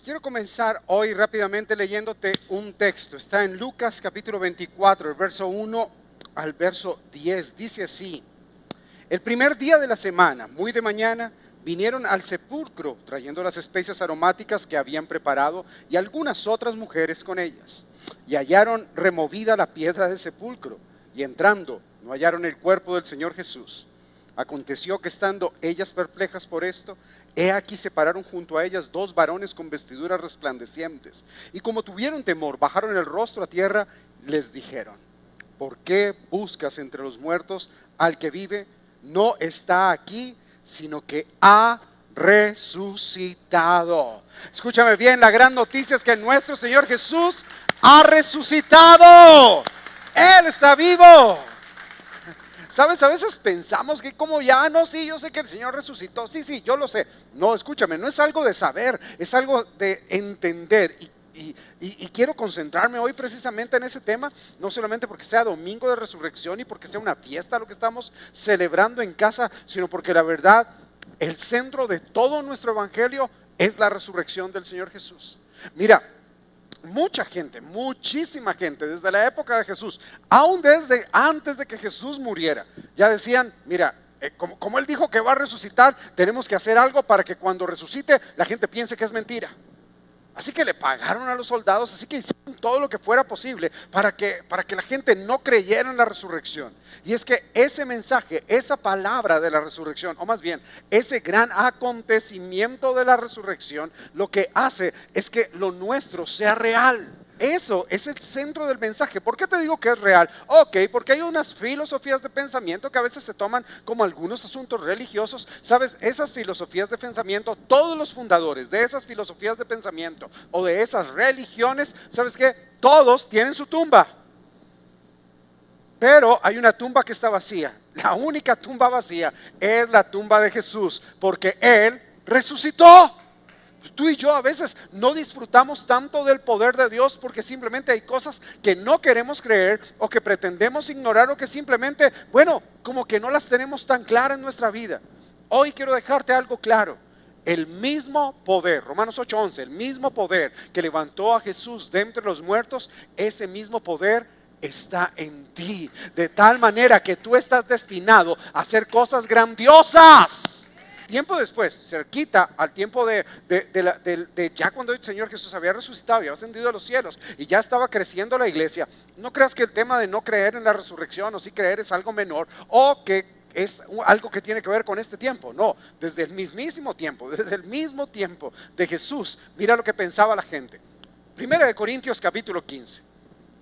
Quiero comenzar hoy rápidamente leyéndote un texto. Está en Lucas capítulo 24, el verso 1 al verso 10. Dice así: el primer día de la semana, muy de mañana, vinieron al sepulcro trayendo las especias aromáticas que habían preparado y algunas otras mujeres con ellas. Y hallaron removida la piedra del sepulcro, y entrando no hallaron el cuerpo del Señor Jesús. Aconteció que estando ellas perplejas por esto, he aquí se pararon junto a ellas dos varones con vestiduras resplandecientes, y como tuvieron temor, bajaron el rostro a tierra y les dijeron: ¿por qué buscas entre los muertos al que vive? No está aquí, sino que ha resucitado. Escúchame bien, la gran noticia es que nuestro Señor Jesús ha resucitado. Él está vivo. ¿Sabes? A veces pensamos que como ya, no, sí, yo sé que el Señor resucitó. Sí, yo lo sé. No, escúchame, no es algo de saber, es algo de entender. Y quiero concentrarme hoy precisamente en ese tema, no solamente porque sea domingo de resurrección y porque sea una fiesta lo que estamos celebrando en casa, sino porque la verdad, el centro de todo nuestro evangelio es la resurrección del Señor Jesús. Mira, mucha gente, muchísima gente, desde la época de Jesús, aún desde antes de que Jesús muriera, ya decían: mira, como Él dijo que va a resucitar, tenemos que hacer algo para que cuando resucite la gente piense que es mentira. Así que le pagaron a los soldados, así que hicieron todo lo que fuera posible para que la gente no creyera en la resurrección. Y es que ese mensaje, esa palabra de la resurrección, o más bien ese gran acontecimiento de la resurrección, lo que hace es que lo nuestro sea real. Eso es el centro del mensaje. ¿Por qué te digo que es real? Ok, porque hay unas filosofías de pensamiento que a veces se toman como algunos asuntos religiosos. ¿Sabes? Esas filosofías de pensamiento, todos los fundadores de esas filosofías de pensamiento o de esas religiones, ¿sabes qué? Todos tienen su tumba. Pero hay una tumba que está vacía. La única tumba vacía es la tumba de Jesús, porque Él resucitó. Tú y yo a veces no disfrutamos tanto del poder de Dios porque simplemente hay cosas que no queremos creer o que pretendemos ignorar o que simplemente, bueno, como que no las tenemos tan claras en nuestra vida. Hoy quiero dejarte algo claro. El mismo poder, Romanos 8:11, el mismo poder que levantó a Jesús de entre los muertos, ese mismo poder está en ti. De tal manera que tú estás destinado a hacer cosas grandiosas. Tiempo después, cerquita al tiempo de ya cuando el Señor Jesús había resucitado y había ascendido a los cielos y ya estaba creciendo la iglesia, no creas que el tema de no creer en la resurrección o sí creer es algo menor o que es algo que tiene que ver con este tiempo. No, desde el mismo tiempo de Jesús, mira lo que pensaba la gente. Primera de Corintios capítulo 15.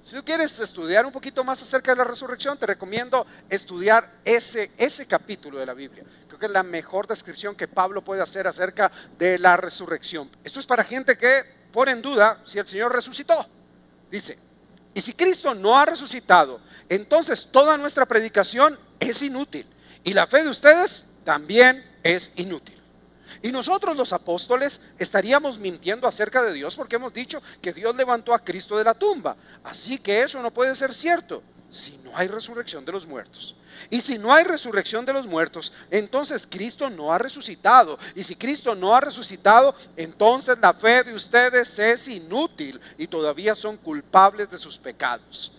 Si tú quieres estudiar un poquito más acerca de la resurrección, te recomiendo estudiar ese capítulo de la Biblia. Creo que es la mejor descripción que Pablo puede hacer acerca de la resurrección. Esto es para gente que pone en duda si el Señor resucitó. Dice: y si Cristo no ha resucitado, entonces toda nuestra predicación es inútil y la fe de ustedes también es inútil. Y nosotros los apóstoles estaríamos mintiendo acerca de Dios porque hemos dicho que Dios levantó a Cristo de la tumba. Así que eso no puede ser cierto si no hay resurrección de los muertos. Y si no hay resurrección de los muertos, entonces Cristo no ha resucitado. Y si Cristo no ha resucitado, entonces la fe de ustedes es inútil y todavía son culpables de sus pecados.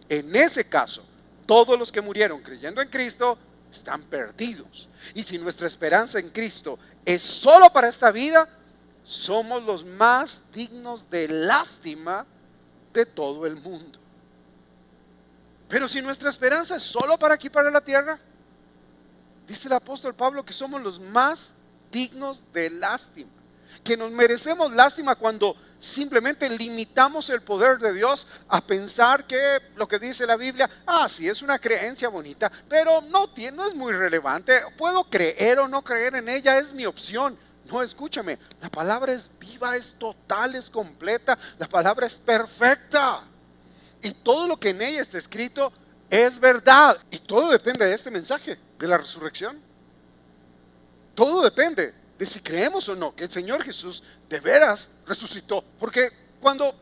En ese caso, todos los que murieron creyendo en Cristo están perdidos. Y si nuestra esperanza en Cristo es solo para esta vida, somos los más dignos de lástima de todo el mundo. Pero si nuestra esperanza es solo para aquí, para la tierra, dice el apóstol Pablo que somos los más dignos de lástima, que nos merecemos lástima cuando simplemente limitamos el poder de Dios a pensar que lo que dice la Biblia, sí es una creencia bonita, pero no es muy relevante, puedo creer o no creer en ella, es mi opción. No, escúchame, la palabra es viva, es total, es completa, la palabra es perfecta y todo lo que en ella está escrito es verdad, y todo depende de este mensaje de la resurrección. Todo depende de si creemos o no que el Señor Jesús de veras resucitó. Porque cuando,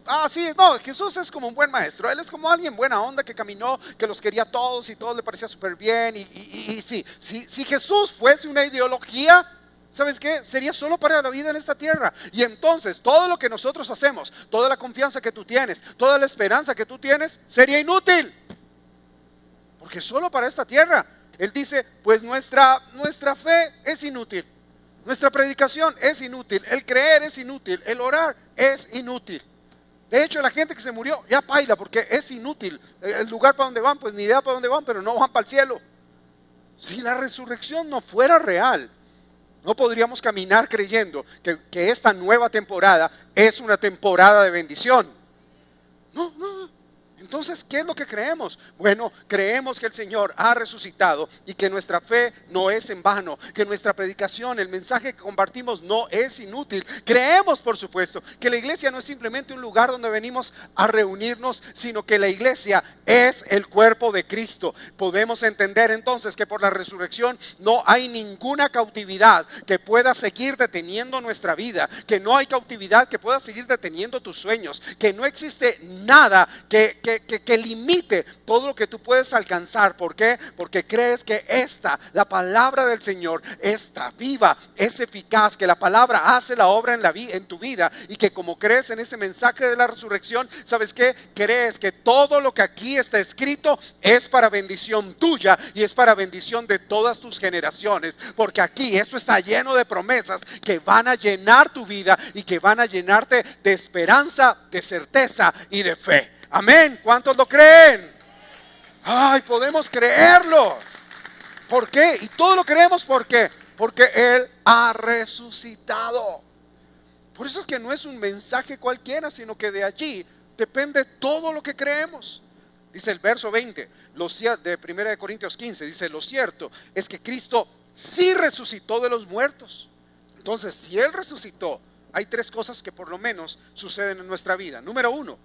Jesús es como un buen maestro, Él es como alguien buena onda que caminó, que los quería a todos y todo le parecía súper bien. Si Jesús fuese una ideología, ¿Sabes qué? Sería solo para la vida en esta tierra. Y entonces todo lo que nosotros hacemos, toda la confianza que tú tienes, toda la esperanza que tú tienes, sería inútil. Porque solo para esta tierra. Él dice, pues nuestra fe es inútil. Nuestra predicación es inútil. El creer es inútil. El orar es inútil. De hecho, la gente que se murió ya paila porque es inútil. El lugar para donde van, pues ni idea para dónde van, pero no van para el cielo. Si la resurrección no fuera real, no podríamos caminar creyendo que esta nueva temporada es una temporada de bendición. No, no. Entonces, ¿qué es lo que creemos? Bueno, creemos que el Señor ha resucitado y que nuestra fe no es en vano, que nuestra predicación, el mensaje que compartimos no es inútil. Creemos, por supuesto, que la iglesia no es simplemente un lugar donde venimos a reunirnos, sino que la iglesia es el cuerpo de Cristo. Podemos entender entonces que por la resurrección no hay ninguna cautividad que pueda seguir deteniendo nuestra vida, que no hay cautividad que pueda seguir deteniendo tus sueños, que no existe nada que limite todo lo que tú puedes alcanzar. ¿Por qué? Porque crees que la palabra del Señor está viva, es eficaz, que la palabra hace la obra en tu vida, y que como crees en ese mensaje de la resurrección, ¿sabes qué? Crees que todo lo que aquí está escrito es para bendición tuya y es para bendición de todas tus generaciones, porque aquí esto está lleno de promesas que van a llenar tu vida y que van a llenarte de esperanza, de certeza y de fe. Amén. ¿Cuántos lo creen? Ay, podemos creerlo. ¿Por qué? Y todo lo creemos porque Él ha resucitado. Por eso es que no es un mensaje cualquiera, sino que de allí depende todo lo que creemos. Dice el verso 20 de 1 Corintios 15, dice: lo cierto es que Cristo sí resucitó de los muertos. Entonces, si Él resucitó, hay tres cosas que por lo menos suceden en nuestra vida. Número uno,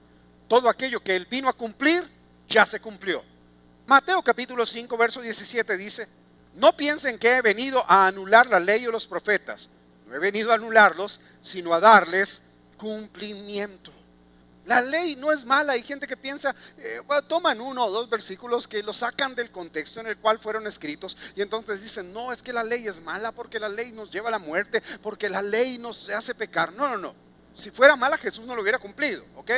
todo aquello que Él vino a cumplir, ya se cumplió. Mateo capítulo 5, verso 17 dice: no piensen que he venido a anular la ley o los profetas. No he venido a anularlos, sino a darles cumplimiento. La ley no es mala. Hay gente que piensa, toman uno o dos versículos que lo sacan del contexto en el cual fueron escritos, y entonces dicen, no, es que la ley es mala porque la ley nos lleva a la muerte, porque la ley nos hace pecar. No, no, no. Si fuera mala, Jesús no lo hubiera cumplido, ¿ok?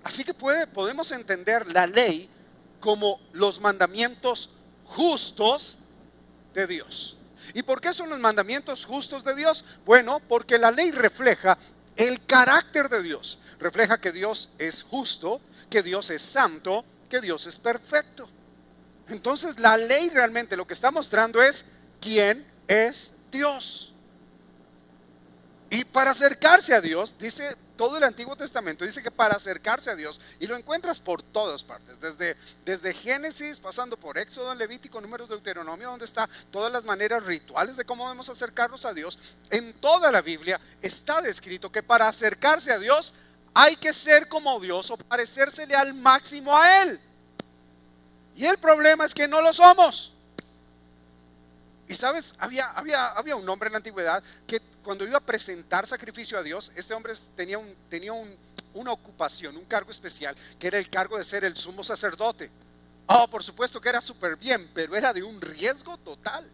Así que podemos entender la ley como los mandamientos justos de Dios. ¿Y por qué son los mandamientos justos de Dios? Bueno, porque la ley refleja el carácter de Dios. Refleja que Dios es justo, que Dios es santo, que Dios es perfecto. Entonces la ley realmente lo que está mostrando es quién es Dios. Y para acercarse a Dios, dice todo el Antiguo Testamento, dice que para acercarse a Dios, y lo encuentras por todas partes, desde Génesis, pasando por Éxodo, Levítico, Números, Deuteronomio, donde está todas las maneras rituales de cómo debemos acercarnos a Dios. En toda la Biblia está descrito que para acercarse a Dios hay que ser como Dios o parecérsele al máximo a Él. Y el problema es que no lo somos. Y sabes, había un hombre en la antigüedad que cuando iba a presentar sacrificio a Dios, este hombre tenía una ocupación, un cargo especial, que era el cargo de ser el sumo sacerdote. Oh, por supuesto que era súper bien, pero era de un riesgo total.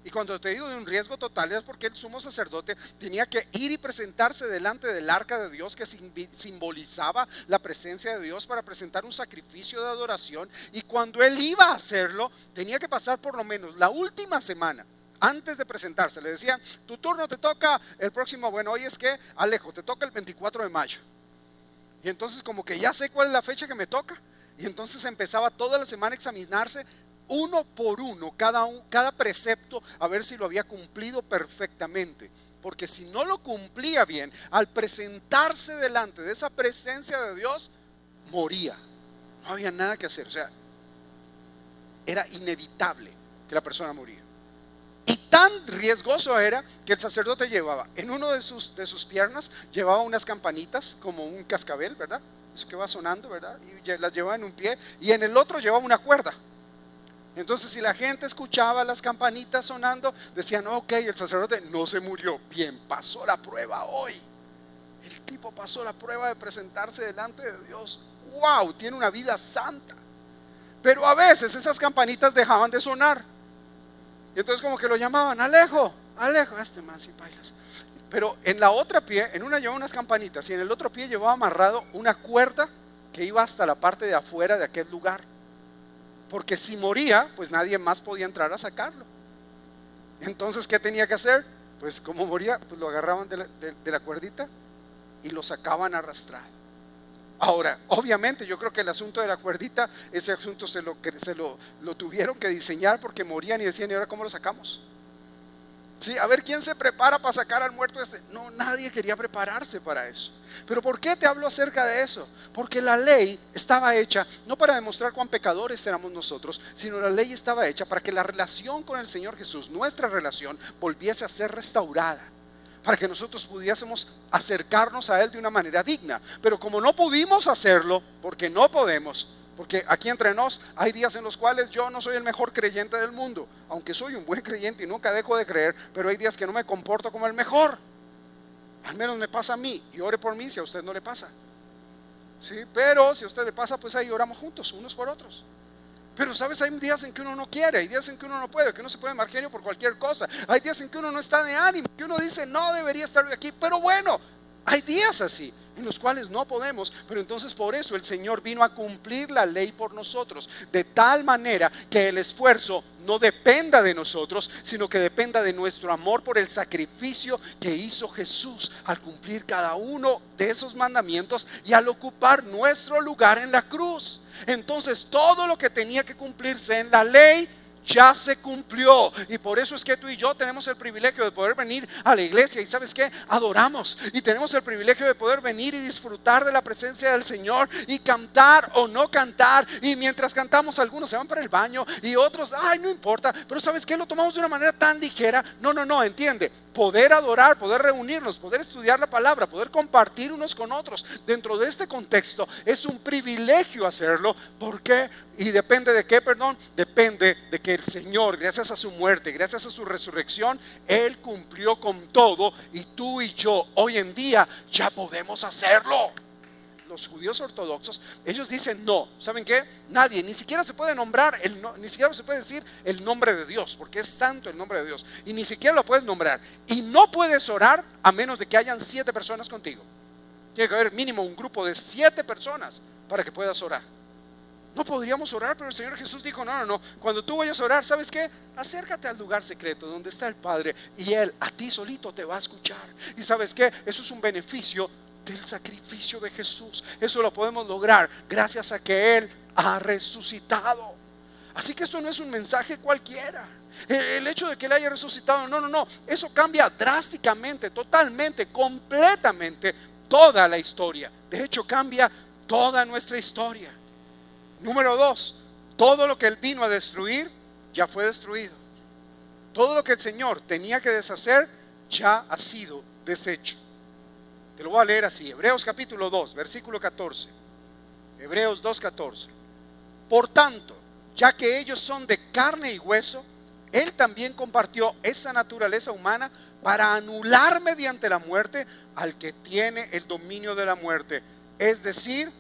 Y cuando te digo de un riesgo total, es porque el sumo sacerdote tenía que ir y presentarse delante del arca de Dios, que simbolizaba la presencia de Dios, para presentar un sacrificio de adoración. Y cuando él iba a hacerlo, tenía que pasar por lo menos la última semana antes de presentarse. Le decían, tu turno te toca el próximo, bueno, hoy es que Alejo, te toca el 24 de mayo. Y entonces como que ya sé cuál es la fecha que me toca. Y entonces empezaba toda la semana a examinarse uno por uno, cada precepto, a ver si lo había cumplido perfectamente. Porque si no lo cumplía bien, al presentarse delante de esa presencia de Dios, moría. No había nada que hacer. O sea, era inevitable que la persona moría. Y tan riesgoso era que el sacerdote llevaba en uno de sus piernas, llevaba unas campanitas como un cascabel, ¿verdad? Eso que va sonando, ¿verdad? Y las llevaba en un pie, y en el otro llevaba una cuerda. Entonces, si la gente escuchaba las campanitas sonando, decían, ok, el sacerdote no se murió, bien, pasó la prueba hoy. El tipo pasó la prueba de presentarse delante de Dios. Wow, tiene una vida santa. Pero a veces esas campanitas dejaban de sonar. Y entonces como que lo llamaban, Alejo, alejo a este man si bailas. Pero en la otra pie, en una llevaba unas campanitas y en el otro pie llevaba amarrado una cuerda que iba hasta la parte de afuera de aquel lugar. Porque si moría, pues nadie más podía entrar a sacarlo. Entonces, ¿qué tenía que hacer? Pues como moría, pues lo agarraban de la cuerdita y lo sacaban arrastrado. Ahora, obviamente yo creo que el asunto de la cuerdita, ese asunto se lo tuvieron que diseñar porque morían y decían, ¿y ahora cómo lo sacamos? Sí, a ver quién se prepara para sacar al muerto este. No, nadie quería prepararse para eso. Pero ¿por qué te hablo acerca de eso? Porque la ley estaba hecha no para demostrar cuán pecadores éramos nosotros, sino la ley estaba hecha para que la relación con el Señor Jesús, nuestra relación, volviese a ser restaurada, para que nosotros pudiésemos acercarnos a Él de una manera digna. Pero como no pudimos hacerlo, porque no podemos, porque aquí entre nos hay días en los cuales yo no soy el mejor creyente del mundo, aunque soy un buen creyente y nunca dejo de creer, pero hay días que no me comporto como el mejor. Al menos me pasa a mí, y ore por mí si a usted no le pasa. ¿Sí? Pero si a usted le pasa, pues ahí oramos juntos, unos por otros. Pero sabes, hay días en que uno no quiere, hay días en que uno no puede, que uno se puede mal genio por cualquier cosa. Hay días en que uno no está de ánimo, que uno dice no debería estar aquí, pero bueno, hay días así en los cuales no podemos, pero entonces por eso el Señor vino a cumplir la ley por nosotros, de tal manera que el esfuerzo no dependa de nosotros, sino que dependa de nuestro amor por el sacrificio que hizo Jesús al cumplir cada uno de esos mandamientos y al ocupar nuestro lugar en la cruz. Entonces todo lo que tenía que cumplirse en la ley ya se cumplió, y por eso es que tú y yo tenemos el privilegio de poder venir a la iglesia y ¿sabes qué? Adoramos, y tenemos el privilegio de poder venir y disfrutar de la presencia del Señor y cantar o no cantar, y mientras cantamos algunos se van para el baño y otros, ay, no importa, pero ¿sabes qué? Lo tomamos de una manera tan ligera. No, entiende, poder adorar, poder reunirnos, poder estudiar la palabra, poder compartir unos con otros dentro de este contexto es un privilegio hacerlo. ¿Por qué? Y depende de qué, perdón, depende de que el Señor, gracias a su muerte, gracias a su resurrección, Él cumplió con todo, y tú y yo hoy en día ya podemos hacerlo. Los judíos ortodoxos, ellos dicen no, ¿saben qué? Nadie, ni siquiera se puede nombrar, ni siquiera se puede decir el nombre de Dios, porque es santo el nombre de Dios, y ni siquiera lo puedes nombrar, y no puedes orar a menos de que hayan 7 personas contigo. Tiene que haber mínimo un grupo de 7 personas para que puedas orar. No podríamos orar, pero el Señor Jesús dijo no, cuando tú vayas a orar, ¿sabes qué? Acércate al lugar secreto donde está el Padre, y Él a ti solito te va a escuchar. Y ¿sabes qué? Eso es un beneficio del sacrificio de Jesús. Eso lo podemos lograr gracias a que Él ha resucitado. Así que esto no es un mensaje cualquiera. El hecho de que Él haya resucitado, no, eso cambia drásticamente, totalmente, completamente toda la historia. De hecho, cambia toda nuestra historia. Número 2, todo lo que Él vino a destruir ya fue destruido. Todo lo que el Señor tenía que deshacer ya ha sido deshecho. Te lo voy a leer así, Hebreos capítulo 2, versículo 14. Hebreos 2:14. Por tanto, ya que ellos son de carne y hueso, Él también compartió esa naturaleza humana para anular mediante la muerte al que tiene el dominio de la muerte, es decir,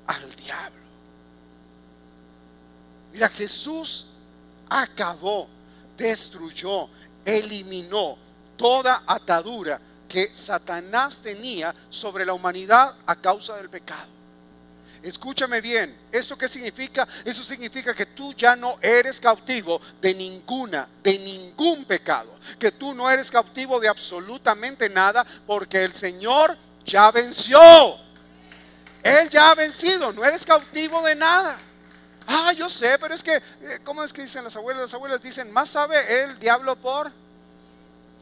al diablo. Mira, Jesús acabó, destruyó, eliminó toda atadura que Satanás tenía sobre la humanidad a causa del pecado. Escúchame bien, ¿esto qué significa? Eso significa que tú ya no eres cautivo de ningún pecado, que tú no eres cautivo de absolutamente nada, porque el Señor ya venció. Él ya ha vencido, no eres cautivo de nada. Yo sé, pero es que, ¿cómo es que dicen las abuelas? Las abuelas dicen, más sabe el diablo por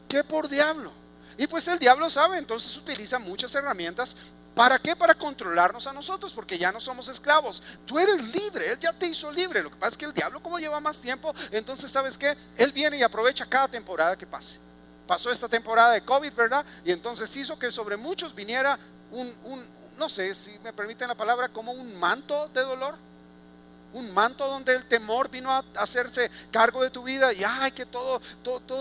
¿qué por diablo? Y pues el diablo sabe, entonces utiliza muchas herramientas. ¿Para qué? Para controlarnos a nosotros, porque ya no somos esclavos. Tú eres libre, Él ya te hizo libre. Lo que pasa es que el diablo, como lleva más tiempo, entonces ¿sabes qué? Él viene y aprovecha cada temporada que pase. Pasó esta temporada de COVID, ¿verdad? Y entonces hizo que sobre muchos viniera no sé si me permiten la palabra, como un manto de dolor. un manto donde el temor vino a hacerse cargo de tu vida y ay, que todo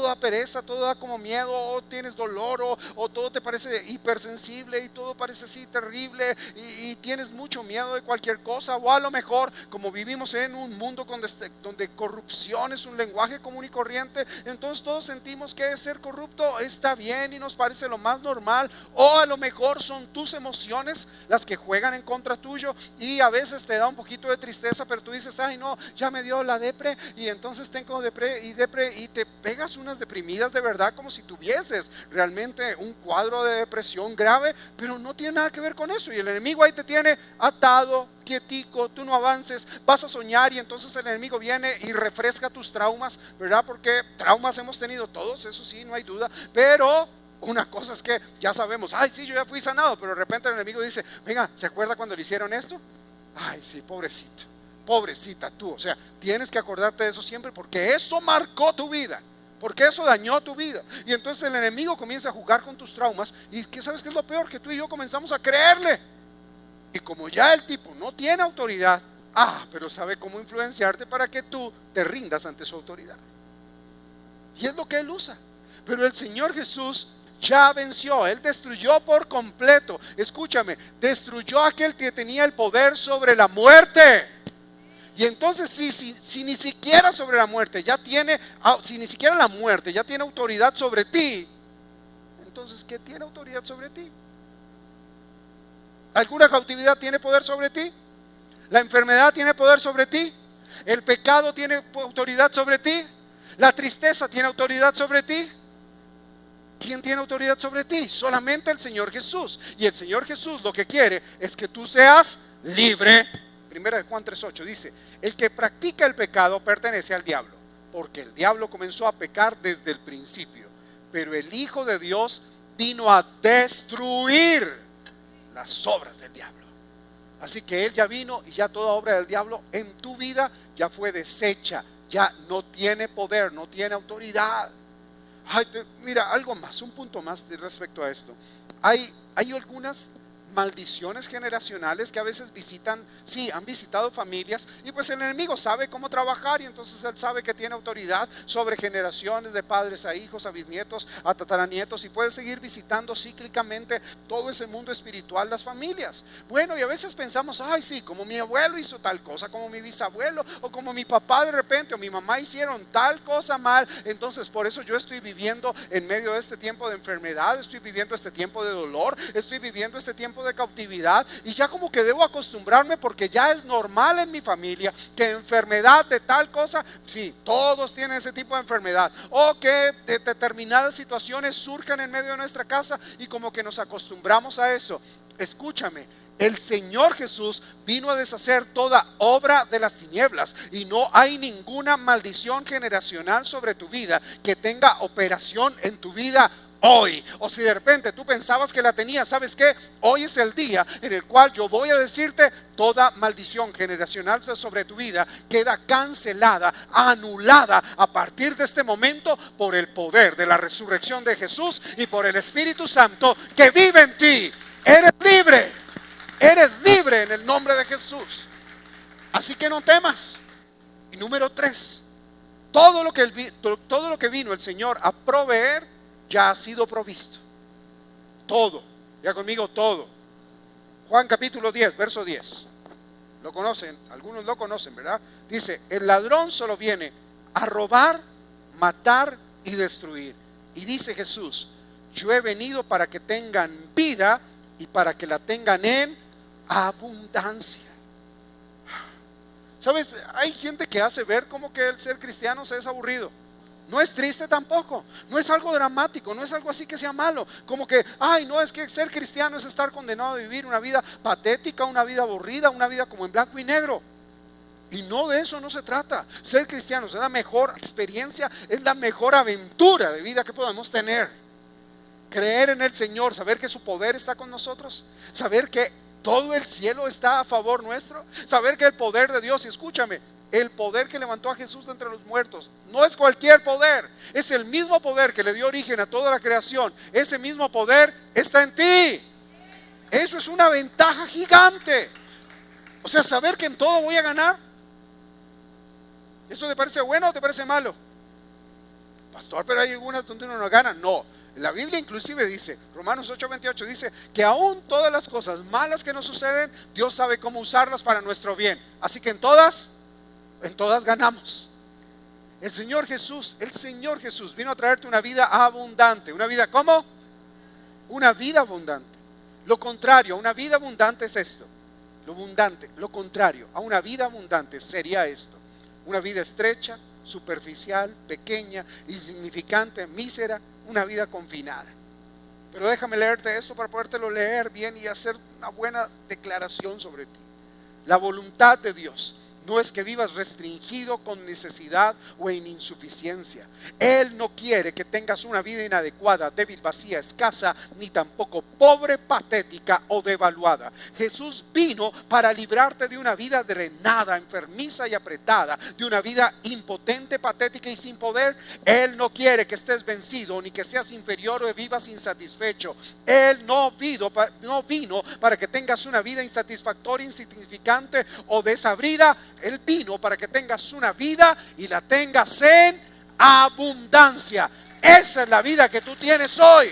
da pereza, todo da como miedo, o tienes dolor, o todo te parece hipersensible y todo parece así terrible y tienes mucho miedo de cualquier cosa, o a lo mejor como vivimos en un mundo donde corrupción es un lenguaje común y corriente, entonces todos sentimos que ser corrupto está bien y nos parece lo más normal, o a lo mejor son tus emociones las que juegan en contra tuyo y a veces te da un poquito de tristeza, pero tú dices, ay no, ya me dio la depre y entonces tengo depre y te pegas unas deprimidas de verdad como si tuvieses realmente un cuadro de depresión grave, pero no tiene nada que ver con eso y el enemigo ahí te tiene atado, quietico, tú no avances, vas a soñar y entonces el enemigo viene y refresca tus traumas, ¿verdad? Porque traumas hemos tenido todos, eso sí, no hay duda, pero una cosa es que ya sabemos, ay sí, yo ya fui sanado, pero de repente el enemigo dice, venga, ¿se acuerda cuando le hicieron esto? Ay sí, pobrecito, pobrecita tú, o sea, tienes que acordarte de eso siempre porque eso marcó tu vida, porque eso dañó tu vida. Y entonces el enemigo comienza a jugar con tus traumas y ¿qué sabes qué es lo peor? Que tú y yo comenzamos a creerle. Y como ya el tipo no tiene autoridad, pero sabe cómo influenciarte para que tú te rindas ante su autoridad. Y es lo que él usa. Pero el Señor Jesús ya venció, Él destruyó por completo. Escúchame, destruyó a aquel que tenía el poder sobre la muerte. Y entonces si ni siquiera sobre la muerte ya tiene, si ni siquiera la muerte ya tiene autoridad sobre ti, entonces ¿qué tiene autoridad sobre ti? ¿Alguna cautividad tiene poder sobre ti? ¿La enfermedad tiene poder sobre ti? ¿El pecado tiene autoridad sobre ti? ¿La tristeza tiene autoridad sobre ti? ¿Quién tiene autoridad sobre ti? Solamente el Señor Jesús. Y el Señor Jesús lo que quiere es que tú seas libre. Primera de Juan 3:8 dice, el que practica el pecado pertenece al diablo, porque el diablo comenzó a pecar desde el principio, pero el Hijo de Dios vino a destruir las obras del diablo. Así que Él ya vino y ya toda obra del diablo en tu vida ya fue deshecha, ya no tiene poder, no tiene autoridad. Mira, algo más, un punto más respecto a esto. Hay algunas maldiciones generacionales que a veces visitan, sí, han visitado familias y pues el enemigo sabe cómo trabajar y entonces él sabe que tiene autoridad sobre generaciones de padres a hijos, a bisnietos, a tataranietos y puede seguir visitando cíclicamente todo ese mundo espiritual, las familias. Bueno, y a veces pensamos, ay sí, como mi abuelo hizo tal cosa, como mi bisabuelo o como mi papá de repente o mi mamá hicieron tal cosa mal, entonces por eso yo estoy viviendo en medio de este tiempo de enfermedad, estoy viviendo este tiempo de dolor, estoy viviendo este tiempo de cautividad y ya como que debo acostumbrarme porque ya es normal en mi familia que enfermedad de tal cosa, sí, todos tienen ese tipo de enfermedad o que determinadas situaciones surjan en medio de nuestra casa y como que nos acostumbramos a eso. Escúchame, el Señor Jesús vino a deshacer toda obra de las tinieblas y no hay ninguna maldición generacional sobre tu vida que tenga operación en tu vida hoy. O si de repente tú pensabas que la tenías, ¿sabes qué? Hoy es el día en el cual yo voy a decirte toda maldición generacional sobre tu vida queda cancelada, anulada a partir de este momento por el poder de la resurrección de Jesús y por el Espíritu Santo que vive en ti. Eres libre. Eres libre en el nombre de Jesús. Así que no temas. Y número 3, todo lo que vino el Señor a proveer ya ha sido provisto. Todo. Ya conmigo, todo. Juan capítulo 10, verso 10. Lo conocen, algunos lo conocen, ¿verdad? Dice, el ladrón solo viene a robar, matar y destruir. Y dice Jesús, yo he venido para que tengan vida y para que la tengan en abundancia. ¿Sabes? Hay gente que hace ver como que el ser cristiano se es aburrido. No es triste tampoco, no es algo dramático, no es algo así que sea malo. Como que, ay, no, es que ser cristiano es estar condenado a vivir una vida patética, una vida aburrida, una vida como en blanco y negro. Y no, de eso no se trata. Ser cristiano es la mejor experiencia, es la mejor aventura de vida que podemos tener. Creer en el Señor, saber que su poder está con nosotros, saber que todo el cielo está a favor nuestro, saber que el poder de Dios, y escúchame, el poder que levantó a Jesús de entre los muertos no es cualquier poder, es el mismo poder que le dio origen a toda la creación. Ese mismo poder está en ti. Eso es una ventaja gigante. O sea, saber que en todo voy a ganar, ¿Esto te parece bueno o te parece malo? Pastor, pero hay algunas donde uno no gana. No, la Biblia inclusive dice, Romanos 8:28 dice que aún todas las cosas malas que nos suceden, Dios sabe cómo usarlas para nuestro bien. Así que en todas ganamos. El Señor Jesús vino a traerte una vida abundante. ¿Una vida cómo? Una vida abundante. Lo contrario a una vida abundante es esto. Lo contrario a una vida abundante sería esto: una vida estrecha, superficial, pequeña, insignificante, mísera, una vida confinada. Pero déjame leerte esto para podértelo leer bien y hacer una buena declaración sobre ti. La voluntad de Dios no es que vivas restringido con necesidad o en insuficiencia. Él no quiere que tengas una vida inadecuada, débil, vacía, escasa, ni tampoco pobre, patética o devaluada. Jesús vino para librarte de una vida drenada, enfermiza y apretada, de una vida impotente, patética y sin poder. Él no quiere que estés vencido ni que seas inferior o vivas insatisfecho. Él no vino para que tengas una vida insatisfactoria, insignificante o desabrida. Él vino para que tengas una vida y la tengas en abundancia. Esa es la vida que tú tienes hoy.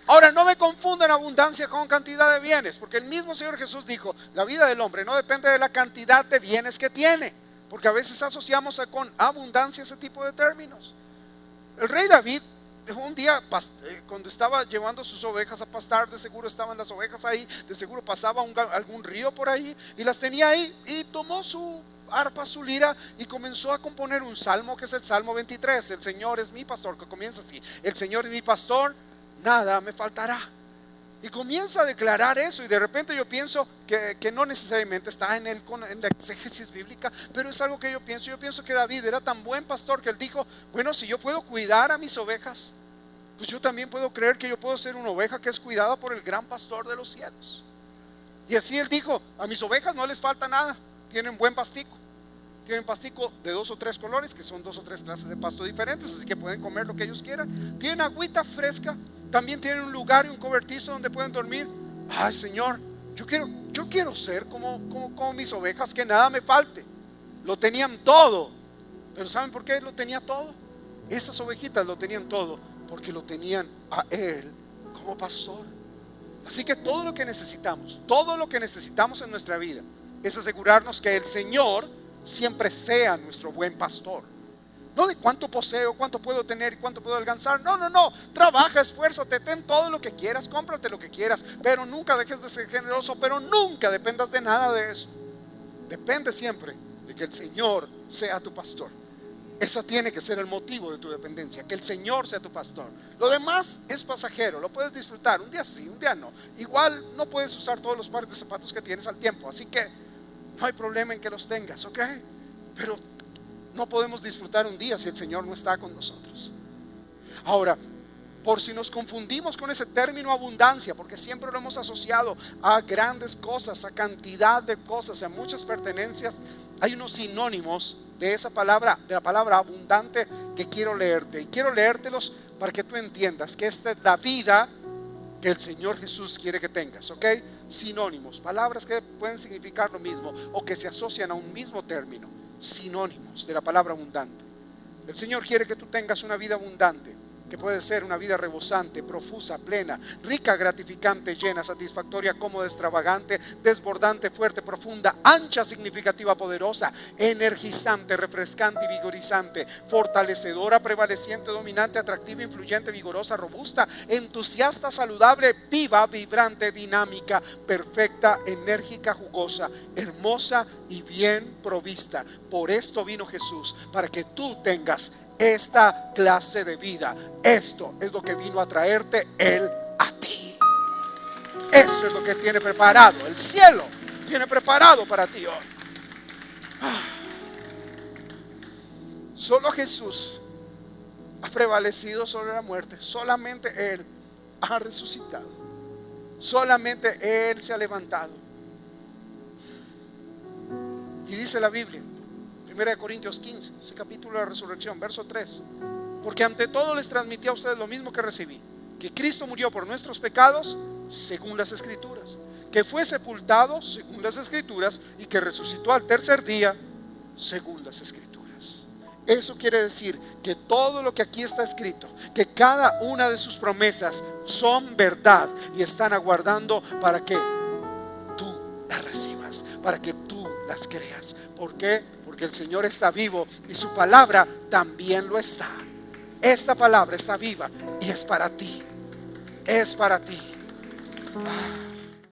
Ahora, no me confundan abundancia con cantidad de bienes, porque el mismo Señor Jesús dijo, la vida del hombre no depende de la cantidad de bienes que tiene, porque a veces asociamos con abundancia ese tipo de términos. El rey David, un día cuando estaba llevando sus ovejas a pastar, de seguro estaban las ovejas ahí, de seguro pasaba algún río por ahí y las tenía ahí, y tomó su arpa, su lira, y comenzó a componer un salmo, que es el Salmo 23. El Señor es mi pastor, que comienza así: el Señor es mi pastor, nada me faltará. Y comienza a declarar eso, y de repente yo pienso que no necesariamente está en la exégesis bíblica, pero es algo que yo pienso que David era tan buen pastor que él dijo, bueno, si yo puedo cuidar a mis ovejas, pues yo también puedo creer que yo puedo ser una oveja que es cuidada por el gran pastor de los cielos. Y así él dijo, a mis ovejas no les falta nada, tienen buen pastico. Tienen pastico de 2 o 3 colores, que son 2 o 3 clases de pasto diferentes, así que pueden comer lo que ellos quieran. Tienen agüita fresca, también tienen un lugar y un cobertizo donde pueden dormir. Ay, Señor, yo quiero ser como mis ovejas, que nada me falte. Lo tenían todo, pero ¿saben por qué lo tenía todo? Esas ovejitas lo tenían todo porque lo tenían a Él como pastor. Así que todo lo que necesitamos en nuestra vida es asegurarnos que el Señor siempre sea nuestro buen pastor. No de cuánto poseo, cuánto puedo tener y cuánto puedo alcanzar. No. Trabaja, esfuérzate, ten todo lo que quieras, cómprate lo que quieras, pero nunca dejes de ser generoso, pero nunca dependas de nada de eso. Depende siempre de que el Señor sea tu pastor. Eso tiene que ser el motivo de tu dependencia, que el Señor sea tu pastor. Lo demás es pasajero, lo puedes disfrutar un día sí, un día no. Igual no puedes usar todos los pares de zapatos que tienes al tiempo, así que no hay problema en que los tengas, ¿ok? Pero no podemos disfrutar un día si el Señor no está con nosotros. Ahora, por si nos confundimos con ese término abundancia, porque siempre lo hemos asociado a grandes cosas, a cantidad de cosas, a muchas pertenencias, hay unos sinónimos de esa palabra, de la palabra abundante, que quiero leerte. Y quiero leértelos para que tú entiendas que esta es la vida que el Señor Jesús quiere que tengas, ¿ok? Sinónimos, palabras que pueden significar lo mismo o que se asocian a un mismo término. Sinónimos de la palabra abundante. El Señor quiere que tú tengas una vida abundante, que puede ser una vida rebosante, profusa, plena, rica, gratificante, llena, satisfactoria, cómoda, extravagante, desbordante, fuerte, profunda, ancha, significativa, poderosa, energizante, refrescante y vigorizante, fortalecedora, prevaleciente, dominante, atractiva, influyente, vigorosa, robusta, entusiasta, saludable, viva, vibrante, dinámica, perfecta, enérgica, jugosa, hermosa y bien provista. Por esto vino Jesús, para que tú tengas esta clase de vida. Esto es lo que vino a traerte Él a ti. Esto es lo que Él tiene preparado. El cielo tiene preparado para ti hoy. Solo Jesús ha prevalecido sobre la muerte. Solamente Él ha resucitado. Solamente Él se ha levantado. Y dice la Biblia, 1 Corintios 15, ese capítulo de la resurrección, verso 3: porque ante todo les transmití a ustedes lo mismo que recibí, que Cristo murió por nuestros pecados según las Escrituras, que fue sepultado según las Escrituras y que resucitó al tercer día según las Escrituras. Eso quiere decir que todo lo que aquí está escrito, que cada una de sus promesas son verdad y están aguardando para que tú las recibas, para que tú las creas. ¿Por qué? Porque el Señor está vivo y su palabra también lo está. Esta palabra está viva y es para ti. Es para ti.